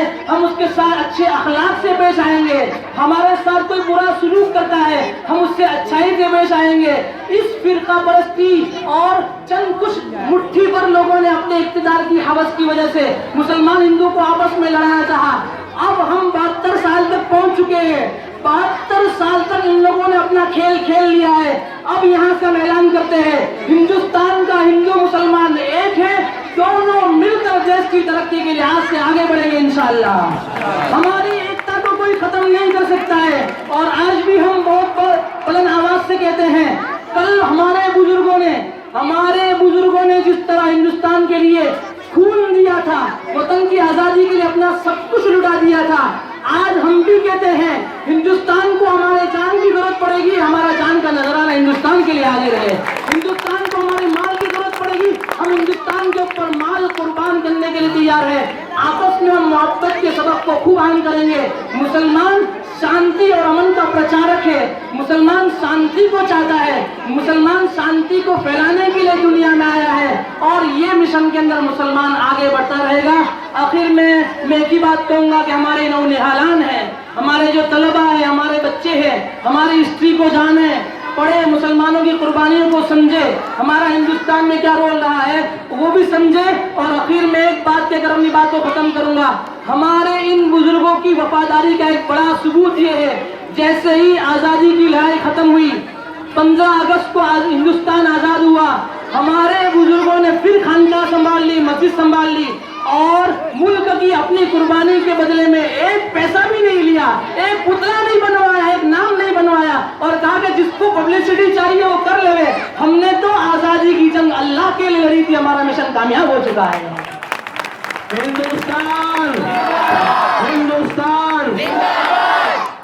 ہے ہم اس کے ساتھ اچھے اخلاق سے پیش آئیں گے. ہمارے ساتھ کوئی برا سلوک کرتا ہے ہم اس سے اچھائی سے پیش آئیں گے. اس فرقہ پرستی اور چند کچھ مٹھی پر لوگوں نے اپنے اقتدار کی ہوس کی وجہ سے مسلمان ہندو کو آپس میں لڑانا چاہا. اب ہم 72 سال تک پہنچ چکے ہیں. 72 سال تک ان لوگوں نے اپنا کھیل کھیل لیا ہے. اب یہاں سے ہم اعلان کرتے ہیں ہندوستان کا ہندو مسلمان ایک ہے. دونوں مل کر دیش کی ترقی کے لحاظ سے آگے بڑھیں گے انشاءاللہ. ہماری ایکتا کو کوئی ختم نہیں کر سکتا ہے. اور آج بھی ہم بہت بلند آواز سے کہتے ہیں کل ہمارے بزرگوں نے جس طرح ہندوستان کے لیے خون دیا تھا, وطن کی آزادی کے لیے اپنا سب کچھ لٹا دیا تھا, آج ہم بھی کہتے ہیں ہندوستان کو ہمارے جان کی ضرورت پڑے گی. ہمارا جان کا نذرانہ ہندوستان کے لیے آگے رہے. ہندوستان کو ہمارے مال کی ضرورت پڑے گی, ہم ہندوستان کے اوپر مال قربان کرنے کے لیے تیار ہیں. آپس میں ہم محبت کے سبق کو خوب عام کریں گے. مسلمان شانتی اور امن کا پرچارک ہے. مسلمان شانتی کو چاہتا ہے. مسلمان شانتی کو پھیلانے کے لیے دنیا میں آیا ہے اور یہ مشن کے اندر مسلمان آگے بڑھتا رہے گا. آخر میں ایک ہی بات کہوں گا کہ ہمارے نونہالان ہیں, ہمارے جو طلبہ ہیں, ہمارے بچے ہیں, ہماری ہسٹری کو جانیں, پڑھے, مسلمانوں کی قربانیوں کو سمجھے, ہمارا ہندوستان میں کیا رول رہا ہے وہ بھی سمجھے. اور آخر میں ایک بات کہہ کر اپنی بات کو ختم کروں گا. ہمارے ان بزرگوں کی وفاداری کا ایک بڑا ثبوت یہ ہے جیسے ہی آزادی کی لڑائی ختم ہوئی 15 اگست کو ہندوستان آزاد ہوا, ہمارے بزرگوں نے پھر خانقاہ سنبھال لی, مسجد سنبھال لی اور ملک کی اپنی قربانی کے بدلے میں ایک پیسہ بھی نہیں لیا, ایک پتلا نہیں بنوایا, ایک نام نہیں بنوایا اور کہا کہ جس کو پبلسٹی چاہیے وہ کر لے. ہم نے تو آزادی کی جنگ اللہ کے لیے لڑی تھی. ہمارا مشن کامیاب ہو چکا ہے. ہندوستان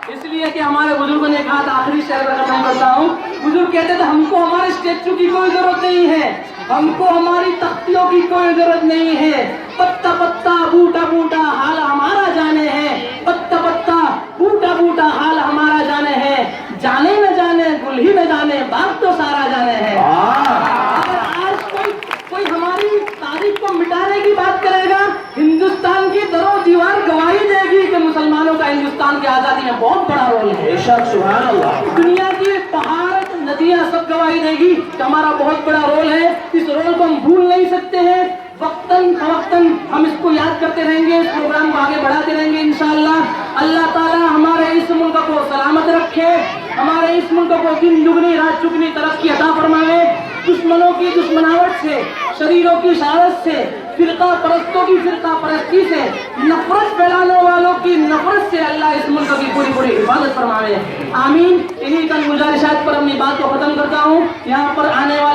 اس لیے کہ ہمارے بزرگوں نے کہا تھا, آخری شعر میں ختم کرتا ہوں, بزرگ کہتے تھے ہم کو ہمارے اسٹیچو کی کوئی ضرورت نہیں ہے, ہم کو ہماری تختیوں کی کوئی ضرورت نہیں ہے. پتا پتا بوٹا بوٹا حال ہمارا جانے ہے, پتا پتا بوٹا بوٹا حال ہمارا جانے ہے, جانے نہ جانے گل ہی نہ جانے باغ تو سارا جانے ہے. اگر آج کوئی ہماری تاریخ کو مٹانے کی بات کرے گا, ہندوستان کی در و دیوار گواہی دے گی کہ مسلمانوں کا ہندوستان کی آزادی میں بہت بڑا رول ہے. سبحان اللہ. دنیا کی پہاڑ ندیاں سب گواہی دے گی کہ ہمارا بہت بڑا رول ہے. اس رول کو ہم بھول نہیں سکتے ہیں. وقتاً فوقتاً ہم اس کو یاد کرتے رہیں گے, اس پروگرام کو آگے بڑھاتے رہیں گے انشاءاللہ. اللہ تعالی ہمارے اس ملک کو سلامت رکھے, ہمارے اس ملک کو دن دگنی رات چگنی ترقی عطا فرمائے. دشمنوں کی دشمناوٹ سے, شریروں کی شرارت سے, فرقہ پرستوں کی فرقہ پرستی سے, نفرت پھیلانے والوں کی نفرت سے اللہ اس ملک کی پوری پوری حفاظت فرمائے. آمین. انہی چند گزارشات پر اپنی بات کو ختم کرتا ہوں. یہاں پر آنے والے